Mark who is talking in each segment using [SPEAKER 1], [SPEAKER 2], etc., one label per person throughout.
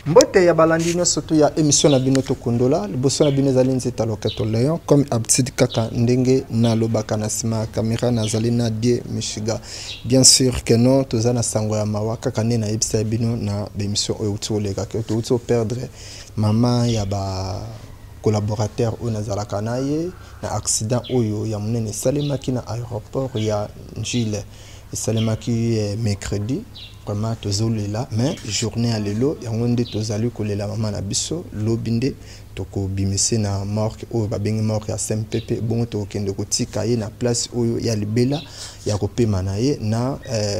[SPEAKER 1] Mbote ya balandino surtout ya émission na bino to kondola liboso na bino zali nzeta loketo leon comme habitude kaka ndenge na lobaka na sima caméra na zali na die mishiga bien sûr que non tozana sango ya mawa kaka ne na ebisa bino na émission oyo toleka ke to perdre mama ya ba collaborateur o nazalaka naye na accident oyo ya munene salemaki na aéroport ya Njile salemaki mercredi vraiment tozolela mais journée à lelo yango nde tozali kolela mama na biso lobinde toko bimese na morgue oyo babengi morgue ya SMPP bongo tokende kotika ye na place oyo ya libela ya kopema na ye na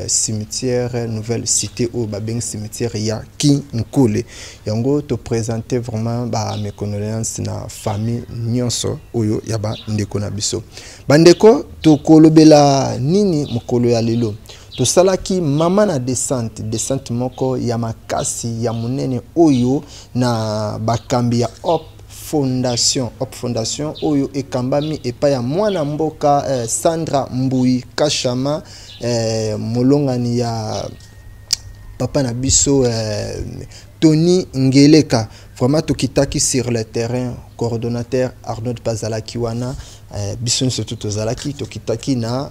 [SPEAKER 1] cimetière nouvelle cité oyo babengi cimetière ya Kinkole yango to présenter vraiment ba mes condoléances na famille nyonso oyo ya ba ndeko na biso bandeko tokolobela nini mokolo ya lelo to salaki mama na descente moko ya makasi ya munene oyo na bakambi ya Hope Fondation oyo ekambami epa ya mwana mboka Sandra Mbui Kashama molongani ya papa na biso Tony Ngeleka vraiment tokitaki sur le terrain coordonnateur Arnaud Pazalaki wana biso surtout tozalaki tokitaki na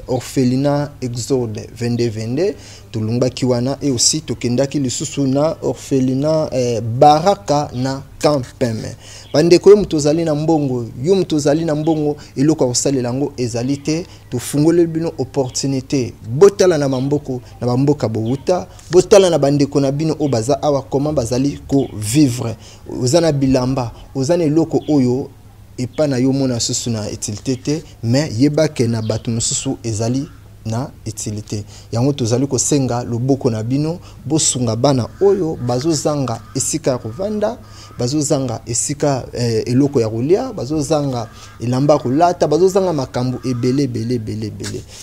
[SPEAKER 1] orphelinat Exode 22 tulumba kiwana et aussi tokendaki lisusu na orphelinat Baraka na Kampeme bandeko mutozali na mbongo yo mutozali na mbongo eloko kosalela ngo ezalite tofungole bino opportunité botala na mamboko na bamboka bouta botala na bandeko na bino obaza awa comment bazali ko vivre ozana bilamba ozana eloko oyo epa na yo mona susu na utilité te mais yebake na batu mususu ezali na utilité yango tozali ko senga loboko na bino bosunga bana oyo bazozanga esika ya kovanda bazozanga esika eloko ya kolia bazozanga elamba kolata bazozanga makambo ebele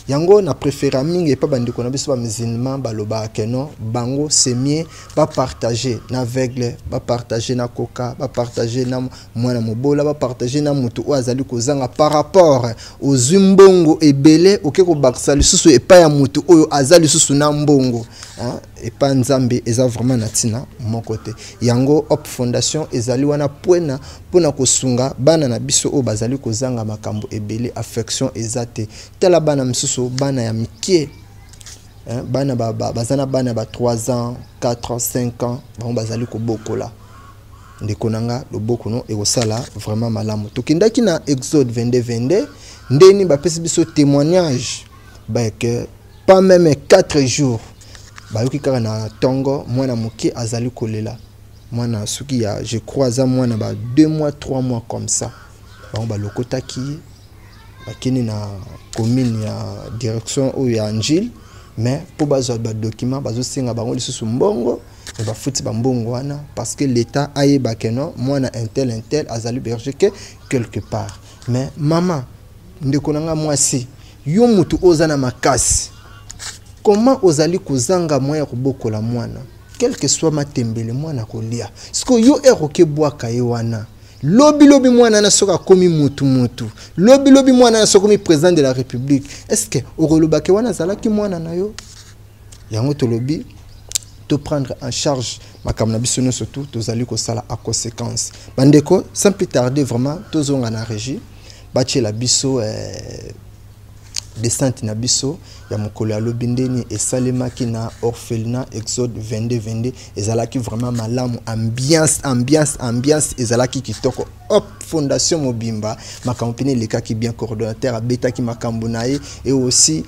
[SPEAKER 1] yango na préféra mingi epa bandeko na biso ba musulman baloba keno bango semie ba partager na aveugle ba partager na coca ba partager na mwana mobola ba partager na mutu o azali kozanga par rapport aux zimbongo ebele okeko baksa lisusu epa ya mutu oyo azali lisusu na mbongo epa nzambe eza vraiment natina mon côté yango Hope Fondation ezali wana pwena pona kosunga bana na biso o bazali kozanga makambo ebele affection ezate tala bana msusu bana ya mikie bana bazana bana ba 3 ans 4 ans 5 ans bon bazali ko bokola ndeko nanga loboko no ekosala vraiment malamu tokendaki na Exode 22 ndeni bapesi biso témoignage ba que pas même 4 jours bayoki kaka na tongo mwana moke azali kolela mwana suki ya je crois za mwana ba 2 mois 3 mois comme ça bango balokotaki bakini na commune ya direction o ya Njil mais pour bazwa ba document bazosenga bango lisusu mbongo et ba futi ba mbongo wana parce que l'état ayeba keno mwana intel azali berger que quelque part mais maman ndeko nanga mwasi yo mutu ozana makasi comment ozali kozanga moya kobokola mwana quel que soit matembele mwana kolia siko yo eroke bwaka ye wana lobi mwana na soka komi mutu lobi mwana na soka komi président de la république est-ce que orolobake wana zalaki mwana na yo yango to lobi to prendre en charge makamna biso no surtout tozali ko sala à conséquence bandeko sans plus tarder vraiment tozonga na régie bache la biso descente na biso ya mokolo ya lobindeni esalemaki na orphelinat Exode 22 ezalaki vraiment malamu ambiance ezalaki kitoko Hope Fondation mobimba makambo pene lekaki bien coordonnateur abetaki makambo nae et aussi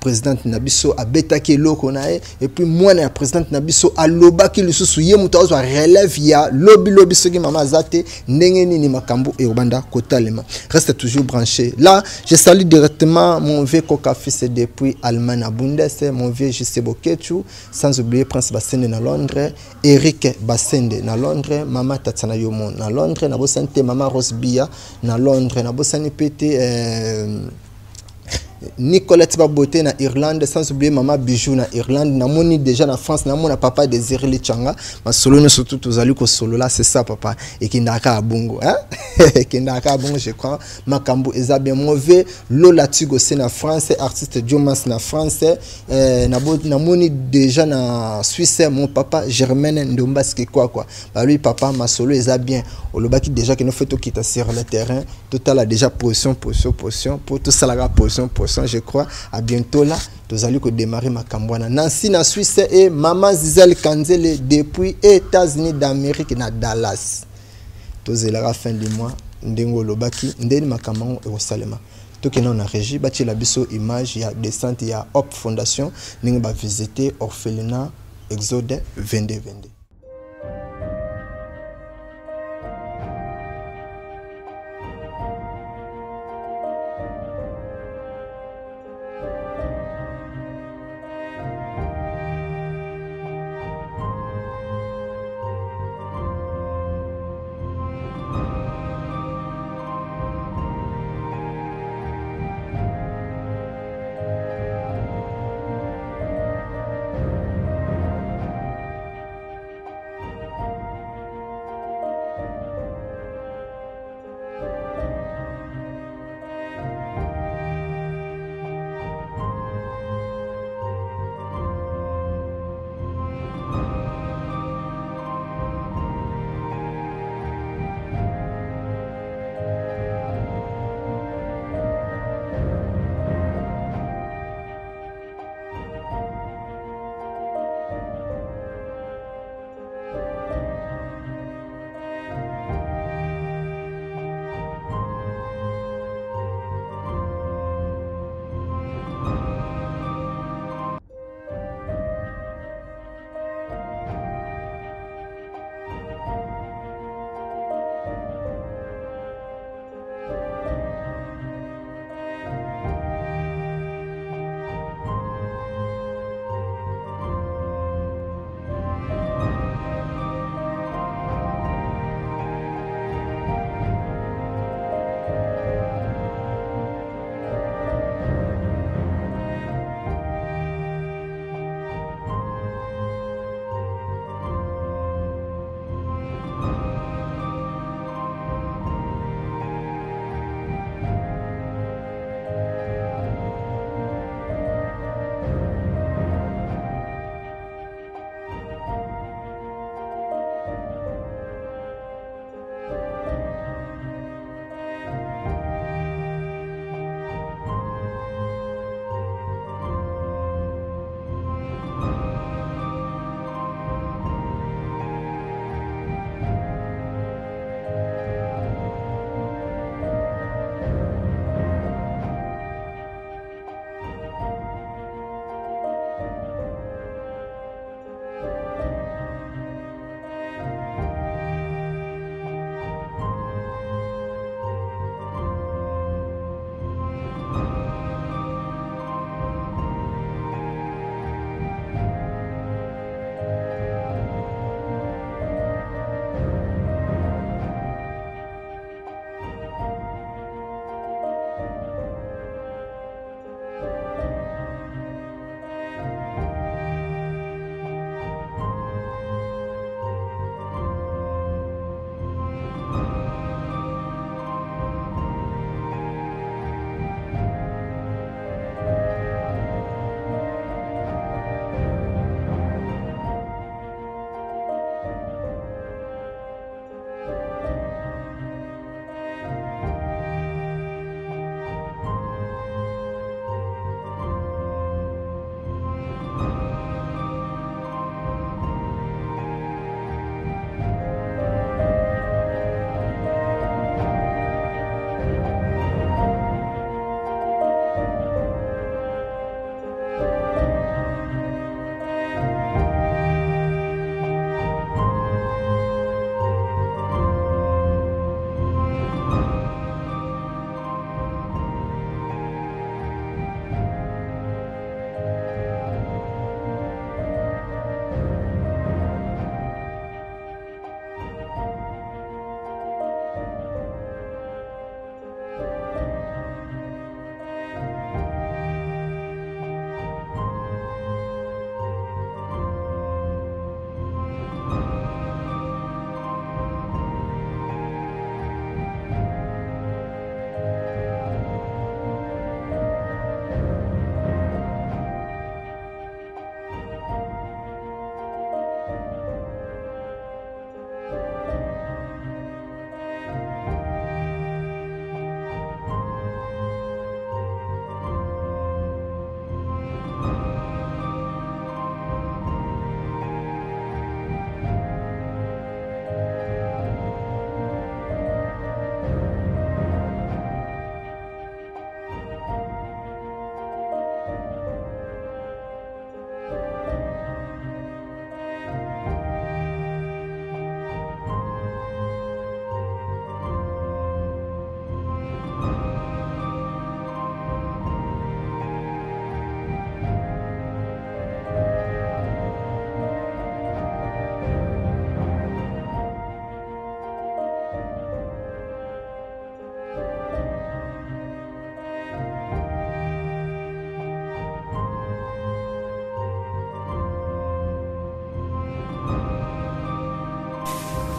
[SPEAKER 1] présidente na biso abetaki eloko nae et puis mwana ya présidente na biso alobaki lisusu ye mutu azwa relève ya lobi soki mama zate ndenge nini makambo e obanda kotalema reste toujours branché là je salue directement mon vieux Coca fils depuis Allemagne à Bundes mon vieux JC Bokechu sans oublier Prince Basende na Londres Eric Basende na Londres mama Tatsana Yomo na Londres na bosante mama Rosbia na Londres na bosani pété Nicolette Baboté na Irlande, sans oublier maman Bijou na Irlande, namoni déjà na France, namoni papa Désiré Lichanga, ma solo no surtout tous allus ko solo là, c'est ça papa et qui ndaka abungo hein qui ndaka abungo je crois makambo eza bien mauvais Lola Tigo c'est na France, artiste Jomas na France, namoni déjà na Suisse mon papa Germaine Ndomba ski quoi bah lui papa ma solo eza bien olobaki déjà que nous fait tout quitter sur le terrain total a déjà position pour tout ça la position je crois à bientôt là tous allons démarrer ma cambouana Nancy na Suisse et maman Zizel Kanzele depuis États-Unis d'Amérique na Dallas tous à la fin du mois ndengo lobaki ndeni makambo et au salema tout que non a régi bâti la biso image il y a descente il y a Hop Fondation ninga ba visiter orphelinat Exode 22.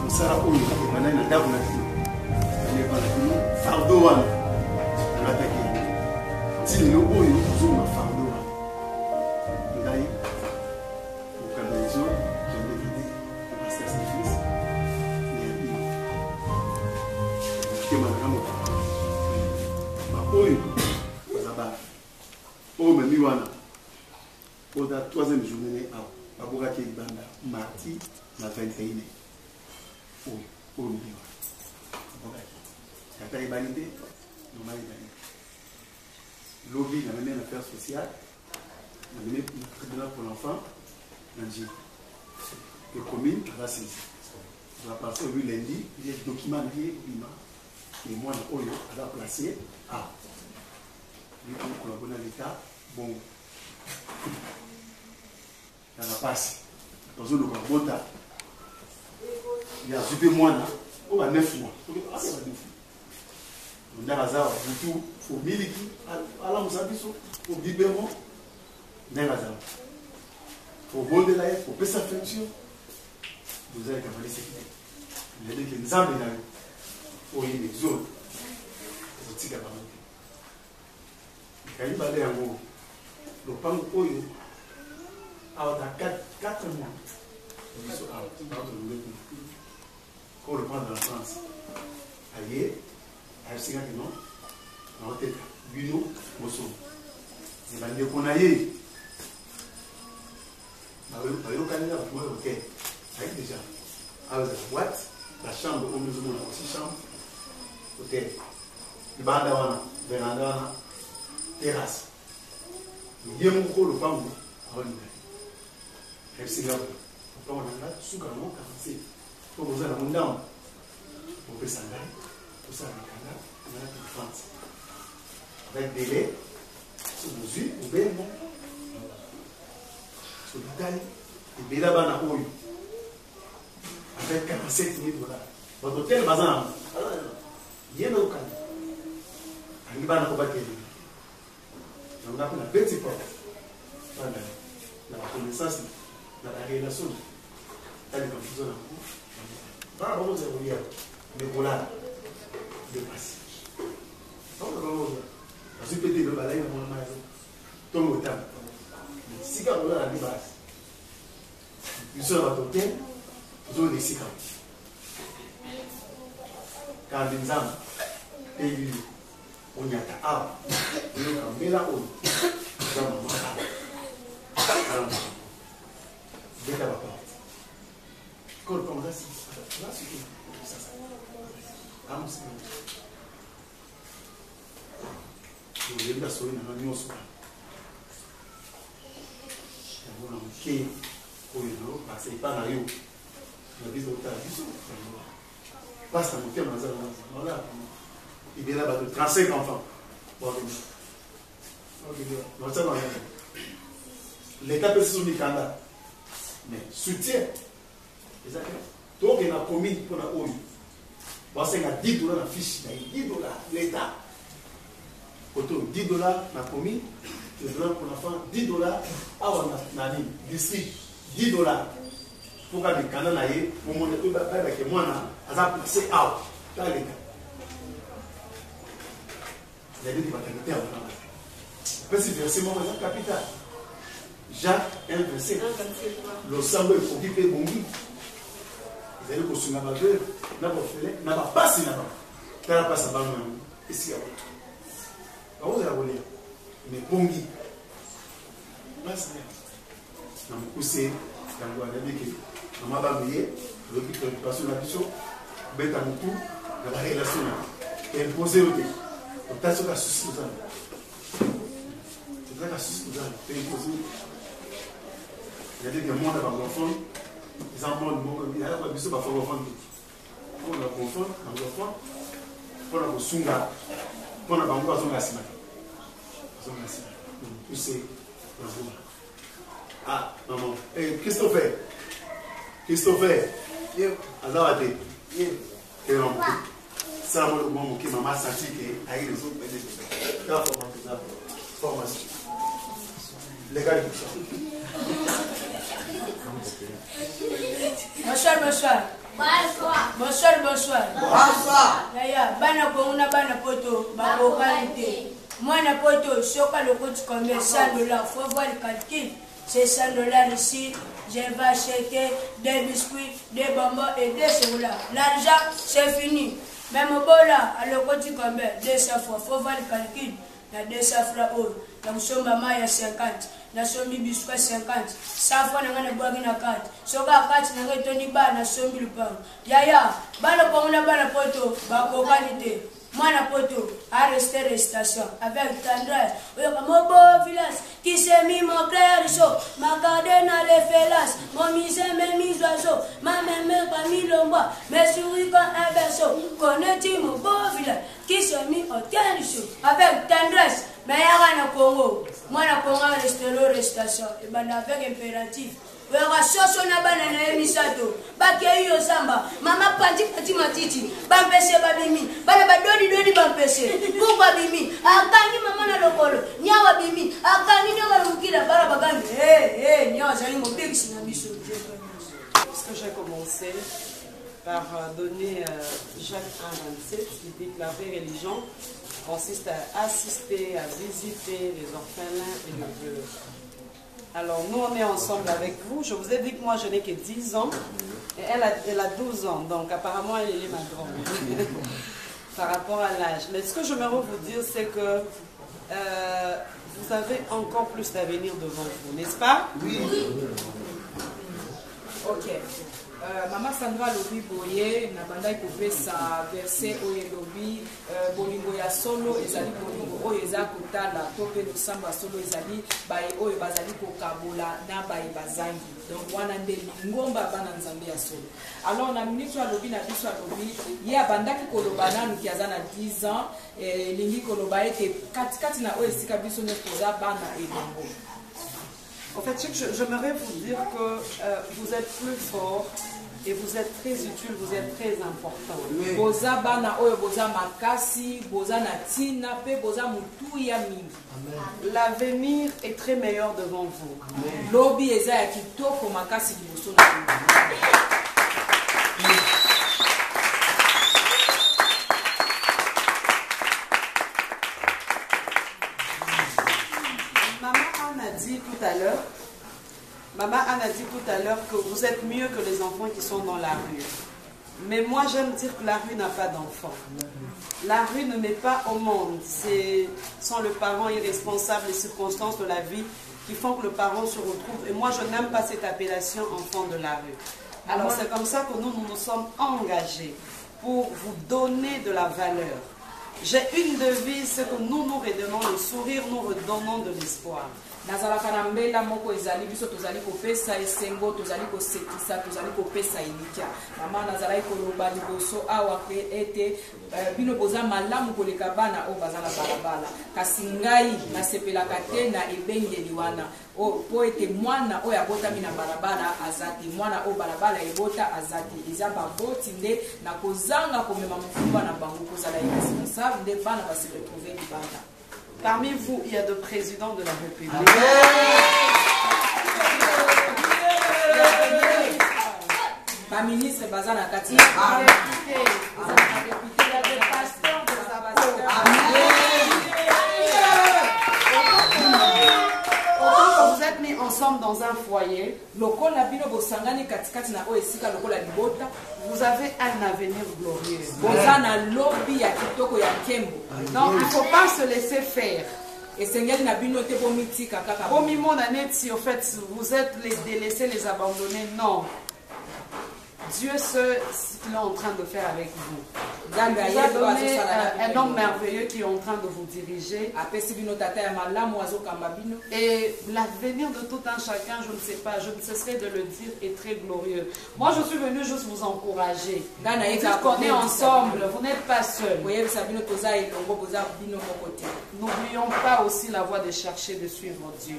[SPEAKER 2] mosala oyo emana na ndako na bino ebana bino fardo wana olataki yango ti lelo oyo ozoma fardo wana ngai okandalizo jendekide pasteur sacrifice neyabi kemanaka mokaka baoyo bazaba oyo memi wana oda 3e journée awa babokaki libanda mardi na 21 oyo memi wana babokaki yata ebani te normal ebani lobby na même affaire sociale na même tribunal pour l'enfant na nji que commune va saisir à partir de lundi il y a document lié bima et moi na oyo ala placer lui pour collaborer dans l'état bon dans la passe dans le bota il y a super moi là on a 9 mois ah c'est 9 mois on a razao tout faut miliki ala musabiso au biberon dans razao faut vendre là faut payer sa fonction vous avez qu'à faire sécurité il y a des exemples là au y des zones c'est tika ba quand il va aller en haut le pan oyo out à 4 mois on dit quand le prend dans la France ailleurs à ce que non en tête bino moso c'est la déconaye bayo kanina pour OK avec déjà avec la boîte la chambre au nous avons aussi chambre hôtel ibanda wana veranda wana terrasse il mon ko le pango awani FC là on a là sous canon 47 pour vous aller mon down pour passer là pour ça avec là on a la France avec délai sous mesure ou bien non sur l'Italie et bien là-bas na oyo avec 47 000 $. Votre hôtel bazan il y a au Canada on va na kobater on a la petite porte la connaissance dans la relation dans les confusions par rapport aux évolutions mais voilà de passé donc la supété de balaye dans mon maison tout le temps si quand on a la base ils sont à l'hôtel ils ont des séquences quand les âmes et on y a ta âme on y a la on dès qu'elle va partir quand on commence là c'est ça âme c'est vous avez la soirée dans l'union soir on a un quai pour une autre parce que pas na yo la vie de l'autre passe à monter dans la voilà il vient là-bas de 35 enfants bon l'État peut se soumettre à ça mais soutien donc il a commis pour la ONU parce qu'il y a $10 la fiche $10 l'État autour $10 la commis $10 pour l'enfant $10 à Wanani district $10 pour que les Canadiens aillent pour mon équipe avec moi à placé out dans l'État il y a des matérités à vous petit versement dans le capital Jacques 1,27 le sang est occupé bongi vous allez construire ma valeur n'a pas fait n'a pas passé là-bas tu n'as pas ça bas ici à vous vous allez lire mais bongi passe bien dans le poussé dans le guadalé que dans ma babouille le but de passer la mission bête à mon coup dans la relation et imposer le thé on t'a sur la souci aux âmes c'est vrai la souci aux âmes et imposer il y a des gens qui ont enfants ils en ont il y a des gens qui ont enfants on a enfants on a sunga on a bango azonga sima tout c'est ah maman Christopher azawate et on ça le moment que maman senti que aïe les autres la formation les gars
[SPEAKER 3] Bonsoir. Bonsoir, bonsoir.
[SPEAKER 4] Bonsoir.
[SPEAKER 3] Yaya, bana konguna bana poto, bakokalite. Moi na poto, soka le coûte combien 100 $. Faut voir le calcul. C'est 100 $ ici. Je vais acheter des biscuits, des bonbons et des chocolats. L'argent, c'est fini. Même au bol là, à le coûte combien 200 fois. Faut voir le calcul. Il y a 200 francs. Donc, son maman, il y a 50. Na sombi biscuit 50. 100 fois, na ngane boagi na 4. Soka 4, na ngane toni ba, na sombi lupang. Yaya, bala konguna bala poto, bakokalite. Moi, na poto, à rester restation avec tendresse. Mon beau village qui s'est mis mon clair chaud, ma gardé dans les félas, mon misé, mes mis oiseaux, ma même pas mis l'ombre, mes souris comme un berceau. Connais-tu mon beau village qui s'est mis au terre chaud avec tendresse? Mais il y a un Congo. Moi, na Congo, restation. Et ben, avec impératif. Wera soso na bana na emisato bakei yo samba mama pati matiti bampese babimi bana badodi bampese bungwa bimi akani mama na lokolo nyawa bimi akani nyawa mukira bara bagambi nyawa zali mo big sina biso.
[SPEAKER 5] Parce que j'ai commencé par donner Jacques 1,27 qui dit que la vraie religion consiste à assister, à visiter les orphelins et les vieux. Alors, nous, on est ensemble avec vous. Je vous ai dit que moi, je n'ai que 10 ans. Et elle a 12 ans. Donc, apparemment, elle est ma grande. Par rapport à l'âge. Mais ce que je j'aimerais vous dire, c'est que vous avez encore plus d'avenir devant vous. N'est-ce pas?
[SPEAKER 4] Oui.
[SPEAKER 6] Ok. Mama Sandra lobi boye na banda ikopesa verset oyo lobi bolingo ya solo ezali bolingo oyo eza kotala to pe losamba solo ezali baye oyo bazali kokabola na baye bazangi. Donc wana nde lingomba bana nzambe ya solo. Alors na ministre alobi na biso alobi ye abandaki koloba nanu ki aza na 10 ans lingi koloba ete katikati na oyo esika biso nyonso toza bana elongo.
[SPEAKER 5] En fait, j'aimerais vous dire que vous êtes plus fort et vous êtes très utile, vous êtes très important.
[SPEAKER 6] Boza bana oyo boza makasi, boza na tina pe boza mutu ya mingi.
[SPEAKER 5] L'avenir est très meilleur devant vous.
[SPEAKER 6] Lobi eza ya kitoko makasi liboso na
[SPEAKER 5] Maman Anne a dit tout à l'heure que vous êtes mieux que les enfants qui sont dans la rue. Mais moi, j'aime dire que la rue n'a pas d'enfants. La rue ne met pas au monde. Ce sont les parents irresponsables, les circonstances de la vie qui font que le parent se retrouve. Et moi, je n'aime pas cette appellation enfant de la rue. Alors, c'est comme ça que nous nous sommes engagés pour vous donner de la valeur. J'ai une devise, c'est que nous nous redonnons le sourire, nous redonnons de l'espoir.
[SPEAKER 6] nazalaka na mbela moko ezali biso tozali kopesa esengo tozali kosekisa tozali kopesa elikya mama nazalaki koloba liboso awa pe ete bino boza malamu koleka bana oyo baza na balabala kasi ngai nasepelaka te na ebengeli wana po ete mwana oyo abotami na balabala azati mwana oyo balabala ebota azati eza baboti nde na kozanga komema mofumba na bango kozala irresponsable nde bana basi retrouve libanda.
[SPEAKER 5] Parmi vous, il y a deux présidents de la République.
[SPEAKER 6] Ma ministre Bazana Kati.
[SPEAKER 5] Vous êtes mis ensemble dans un foyer. Vous avez un avenir glorieux. Donc il ne faut pas se laisser faire. Au moment d'année, en fait, vous êtes les délaissés, les abandonnés. Non. Dieu sait ce qu'il est en train de faire avec vous. Vous a donné un homme merveilleux qui est en train de vous diriger. Et l'avenir de tout un chacun, je ne sais pas, je ne cesserai de le dire, est très glorieux. Moi, je suis venue juste vous encourager. On est ensemble, vous n'êtes pas seuls. N'oublions pas aussi la voie de chercher, de suivre Dieu.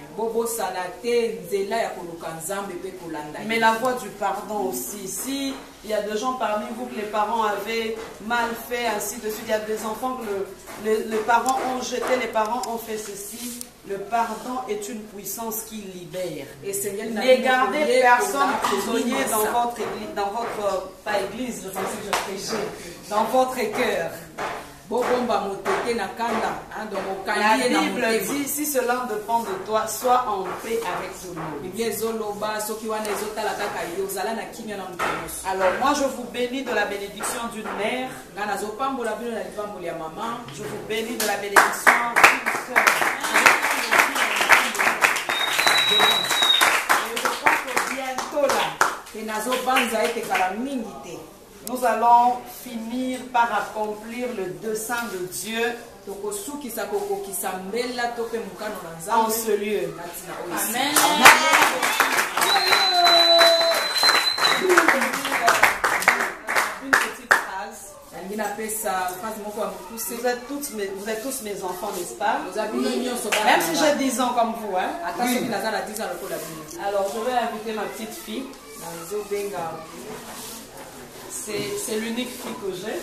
[SPEAKER 5] Mais la voie du pardon aussi. Si il y a des gens parmi vous que les parents avaient mal fait, ainsi de suite, il y a des enfants que les parents ont jeté, les parents ont fait ceci, Le pardon est une puissance qui libère.
[SPEAKER 6] Et Seigneur,
[SPEAKER 5] Ne gardez personne prisonnier dans votre pas église, je pense que je prêchais, dans votre cœur. La Bible dit, si cela dépend de toi, sois en paix avec tout le monde. Alors moi je vous bénis de la bénédiction d'une mère. Je vous bénis de la bénédiction d'une sœur. Et je crois que bientôt là, nous allons finir par accomplir le dessein de Dieu en ce lieu. Amen. Une petite phrase. Vous êtes tous mes enfants, n'est-ce pas? Même si j'ai 10 ans comme vous. Hein? Oui. Alors je vais inviter ma petite fille. C'est l'unique fille que j'ai.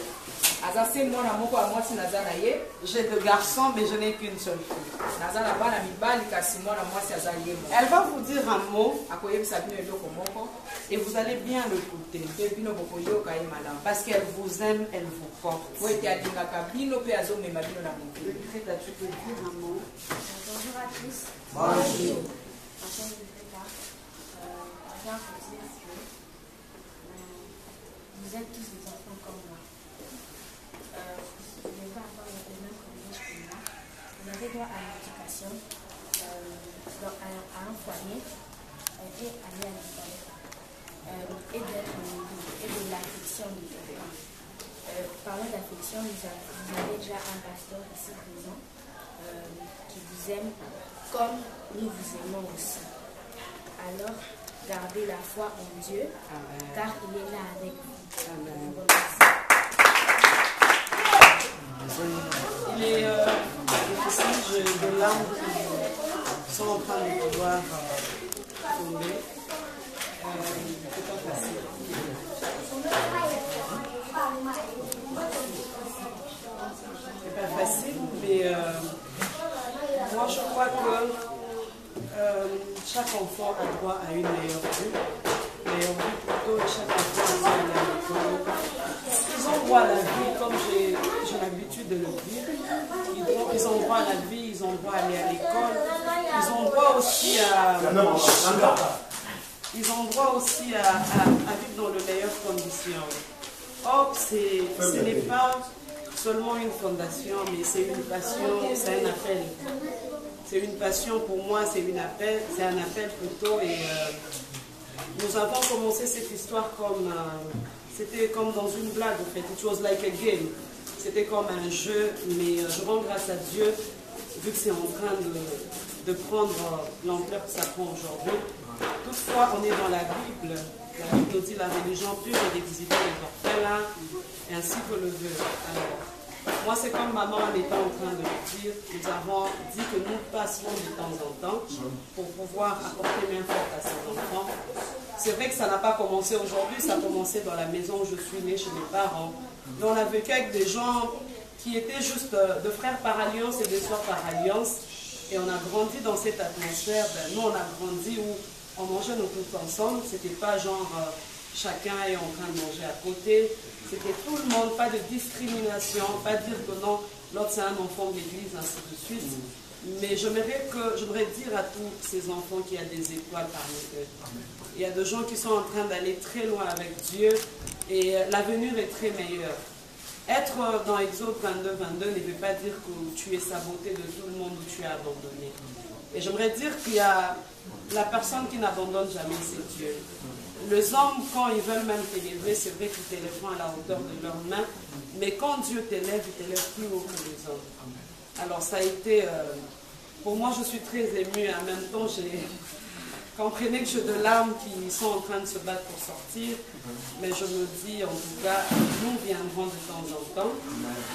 [SPEAKER 5] J'ai 2 garçons, mais je n'ai qu'une seule fille. Elle va vous dire un mot et vous allez bien l'écouter. Parce qu'elle vous aime, elle vous porte. Greta, tu peux dire un mot?
[SPEAKER 4] Bonjour à tous.
[SPEAKER 5] Bonjour.
[SPEAKER 4] Vous êtes tous des enfants comme moi. Vous n'avez pas avoir le même privilège que moi. Vous avez droit à l'éducation, à un foyer et aller à l'école. Et de l'affection de Dieu. Parlant d'affection, vous avez déjà un pasteur ici présent qui vous aime comme nous vous aimons aussi. Alors, gardez la foi en Dieu, car il est là avec vous. Amen.
[SPEAKER 5] Il est difficile, j'ai des larmes qui sont en train de pouvoir tomber. C'est pas facile. C'est pas facile, mais moi je crois que chaque enfant a droit à une meilleure vie. Meilleure vie plutôt, chaque enfant a droit à l'école. Ils ont droit à la vie, comme j'ai l'habitude de le dire. Ils ont droit à la vie, ils ont droit à aller à l'école. Ils ont droit aussi à... Ils ont droit aussi à vivre dans de meilleures conditions. Or, ce n'est pas seulement une fondation, mais c'est une passion, c'est un appel. C'est une passion pour moi, c'est un appel plutôt. Et nous avons commencé cette histoire comme... c'était comme dans une blague en fait. It was like a game. C'était comme un jeu, mais je rends grâce à Dieu, vu que c'est en train de prendre l'ampleur que ça prend aujourd'hui. Toutefois, on est dans la Bible. La Bible nous dit la religion pure est d'exister les orphelins, ainsi que le vœu. Alors, moi, c'est comme maman était en train de le dire. Nous avons dit que nous passerons de temps en temps pour pouvoir apporter main forte à ces enfants. C'est vrai que ça n'a pas commencé aujourd'hui, ça a commencé dans la maison où je suis née chez mes parents. Mais on a vécu avec des gens qui étaient juste de frères par alliance et de sœurs par alliance. Et on a grandi dans cette atmosphère. Nous, on a grandi où on mangeait nos tous ensemble. C'était pas genre chacun est en train de manger à côté. C'était tout le monde, pas de discrimination, pas dire que non, l'autre c'est un enfant de l'église, ainsi de suite. Mais j'aimerais dire à tous ces enfants qu'il y a des étoiles parmi eux. Il y a des gens qui sont en train d'aller très loin avec Dieu et l'avenir est très meilleur. Être dans Exode 22 ne veut pas dire que tu es saboté de tout le monde ou tu es abandonné. Et j'aimerais dire qu'il y a la personne qui n'abandonne jamais, c'est Dieu. Les hommes, quand ils veulent même t'élever, c'est vrai qu'ils t'élèveront à la hauteur de leurs mains, mais quand Dieu t'élève, il t'élève plus haut que les hommes. Alors ça a été, pour moi je suis très émue, en même temps comprenez que j'ai de larmes qui sont en train de se battre pour sortir, mais je me dis en tout cas, nous viendrons de temps en temps,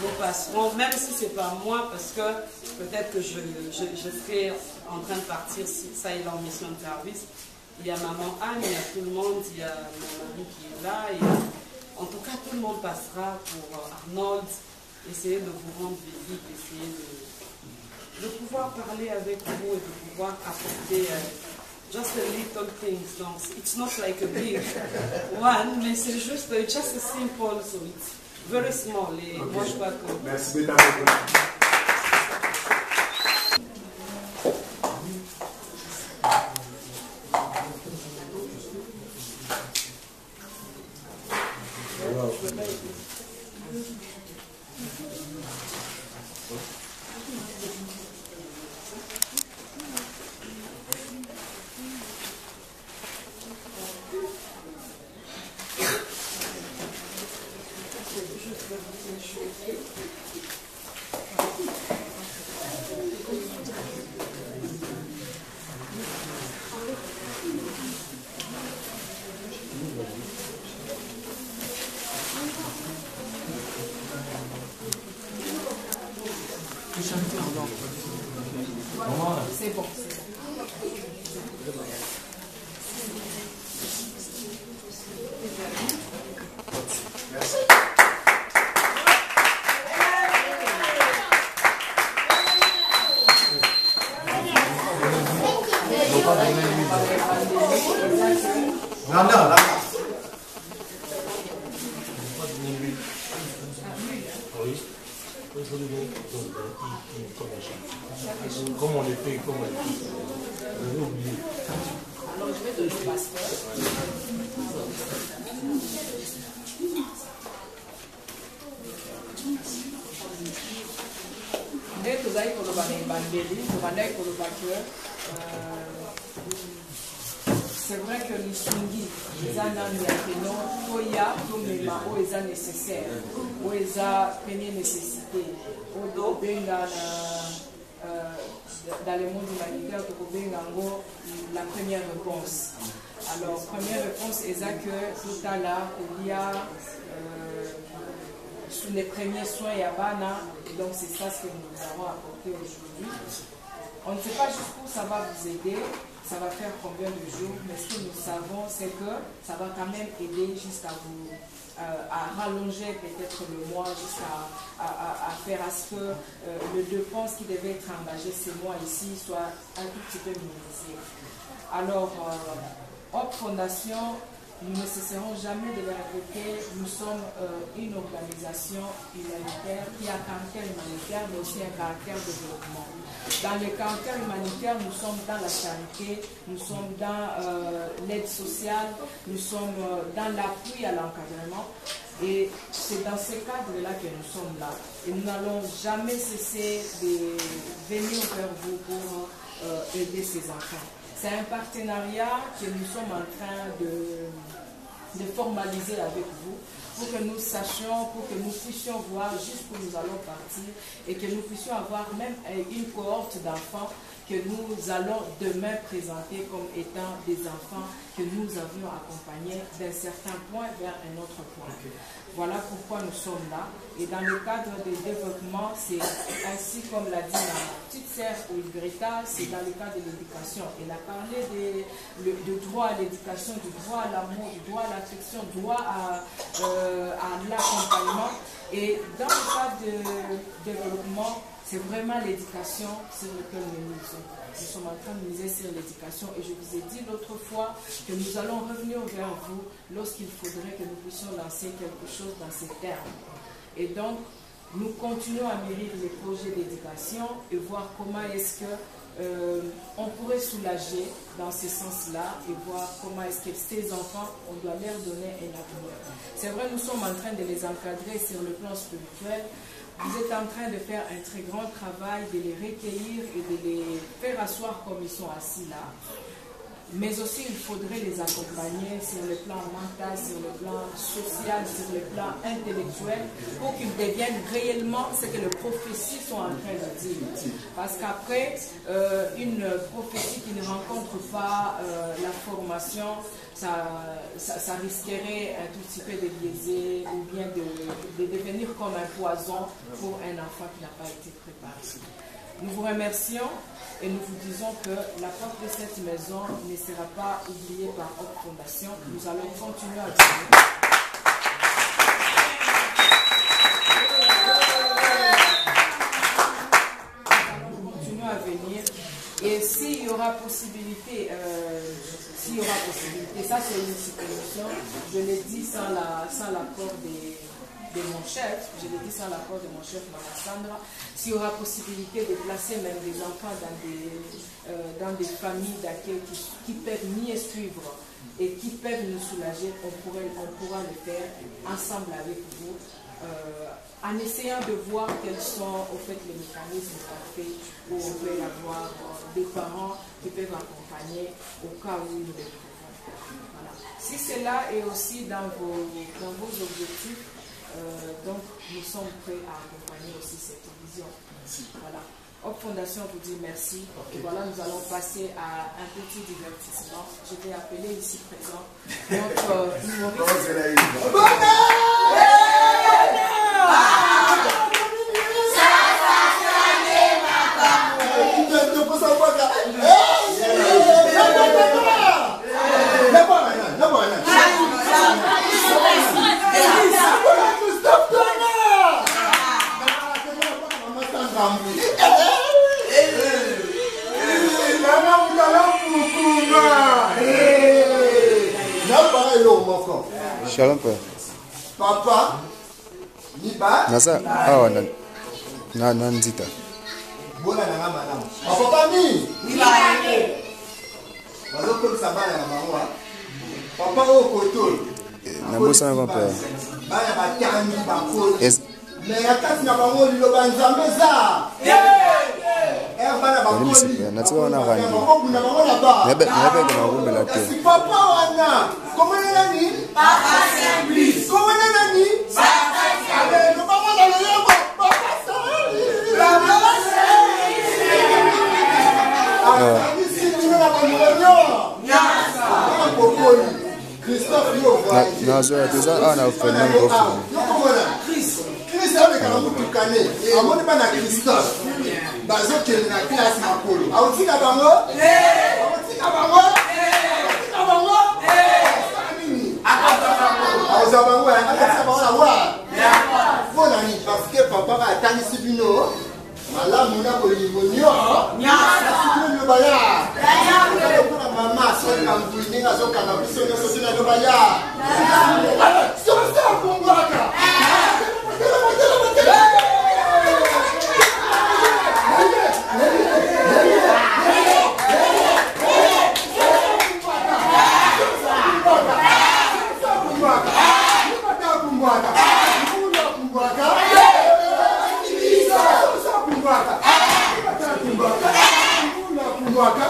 [SPEAKER 5] nous passerons, même si ce n'est pas moi, parce que peut-être que je serai en train de partir si ça est en mission de service. Il y a maman Anne, il y a tout le monde, il y a mon mari qui est là, et en tout cas tout le monde passera pour Arnold, essayer de vous rendre visite, essayer de pouvoir parler avec vous et de pouvoir apporter just a little things. Donc, it's not like a big one, mais c'est juste just a simple, so it's very small. Et moi, je crois que...
[SPEAKER 2] Merci beaucoup.
[SPEAKER 6] C'est bon.
[SPEAKER 7] Comment on les fait, comment on les fait. J'ai oublié.
[SPEAKER 6] Alors je vais donner au pasteur. Nde tozali koloba na ebandeli tobandaki koloba ke c'est vrai que lisungi eza nanu ya keno toya tomema oyo eza nécessaire oyo eza première nécessité oyo tokobenga dans le monde humanitaire tokobenga yango la première réponse. Alors première réponse eza que totala kolia sous les premiers soins Yabana, et donc c'est ça ce que nous avons apporté aujourd'hui. On ne sait pas jusqu'où ça va vous aider, ça va faire combien de jours, mais ce que nous savons, c'est que ça va quand même aider jusqu'à vous, à rallonger peut-être le mois, jusqu'à faire à ce que le dépense qui devait être engagé ce mois ici soit un tout petit peu minimisé. Alors, Hope Fondation, nous ne cesserons jamais de le répéter, nous sommes une organisation humanitaire qui a un caractère humanitaire, mais aussi un caractère de développement. Dans le caractère humanitaire, nous sommes dans la charité, nous sommes dans l'aide sociale, nous sommes dans l'appui à l'encadrement. Et c'est dans ce cadre-là que nous sommes là. Et nous n'allons jamais cesser de venir vers vous pour aider ces enfants. C'est un partenariat que nous sommes en train de formaliser avec vous pour que nous sachions, pour que nous puissions voir jusqu'où nous allons partir et que nous puissions avoir même une cohorte d'enfants que nous allons demain présenter comme étant des enfants que nous avions accompagnés d'un certain point vers un autre point. Voilà pourquoi nous sommes là. Et dans le cadre du développement, c'est ainsi comme l'a dit ma petite sœur Greta, c'est dans le cadre de l'éducation. Elle a parlé du droit à l'éducation, du droit à l'amour, du droit à l'affection, du droit à l'accompagnement. Et dans le cadre du développement, c'est vraiment l'éducation sur laquelle nous misons. Nous sommes en train de miser sur l'éducation et je vous ai dit l'autre fois que nous allons revenir vers vous lorsqu'il faudrait que nous puissions lancer quelque chose dans ces termes. Et donc, nous continuons à mûrir les projets d'éducation et voir comment est-ce que on pourrait soulager dans ce sens-là et voir comment est-ce que ces enfants, on doit leur donner un avenir. C'est vrai, nous sommes en train de les encadrer sur le plan spirituel. Vous êtes en train de faire un très grand travail, de les recueillir et de les faire asseoir comme ils sont assis là. Mais aussi, il faudrait les accompagner sur le plan mental, sur le plan social, sur le plan intellectuel, pour qu'ils deviennent réellement ce que les prophéties sont en train de dire. Parce qu'après, une prophétie qui ne rencontre pas la formation, ça risquerait un tout petit peu de biaiser ou bien de devenir comme un poison pour un enfant qui n'a pas été préparé. Nous vous remercions et nous vous disons que la porte de cette maison ne sera pas oubliée par Hope Fondation. Nous allons continuer à dire. je l'ai dit sans l'accord de mon chef, je l'ai dit sans l'accord de mon chef, Mme Sandra, s'il y aura possibilité de placer même des enfants dans des familles d'accueil qui peuvent mieux suivre et qui peuvent nous soulager, on pourra le faire ensemble avec vous, en essayant de voir quels sont au fait les mécanismes parfaits où on peut avoir des parents qui peuvent accompagner au cas où ils le trouvent. Voilà. Si cela est aussi dans vos objectifs, donc nous sommes prêts à accompagner aussi cette vision. Voilà. Hop Fondation vous dit merci. Et voilà, nous allons passer à un petit divertissement. Je vais appeler ici présent notre humoriste.
[SPEAKER 8] Shalom père.
[SPEAKER 1] Papa, Niba.
[SPEAKER 8] Nasa awa na nzita.
[SPEAKER 1] Bona na madame. Papa ni. Niba. Bazo ko sabana na mama. Papa o koto.
[SPEAKER 8] Na bosa na père.
[SPEAKER 1] Bana batani bakolo. Mais akati na bango lilo banzambe za. Bana bakolo.
[SPEAKER 8] Natsiwa na rani.
[SPEAKER 1] Na bango na ba.
[SPEAKER 8] Nebe na ngombe la te.
[SPEAKER 1] Papa wana. Comment est nani? Papa Simplice. Comment est nani? Papa Simplice. Le papa dans le yabo. Papa Simplice. Papa Simplice. Ah, ici tu veux la bonne Nyasa. Kokoli. Christophe yo voyez.
[SPEAKER 8] Na zo teza ana ofena ngofu.
[SPEAKER 1] Chris avec un mot tukane. Amoni ba na Christophe. Bazo kele na classe makolo. Autika bango? Autika bango? Autika bango? Parce que papa va attendre si bino. Malamu na bolingo nyo. Nyasa. Si bino baya. Maman, c'est comme vous venez à Zoka, na biso na sosi na baya. C'est ça pour moi. Kumbwaka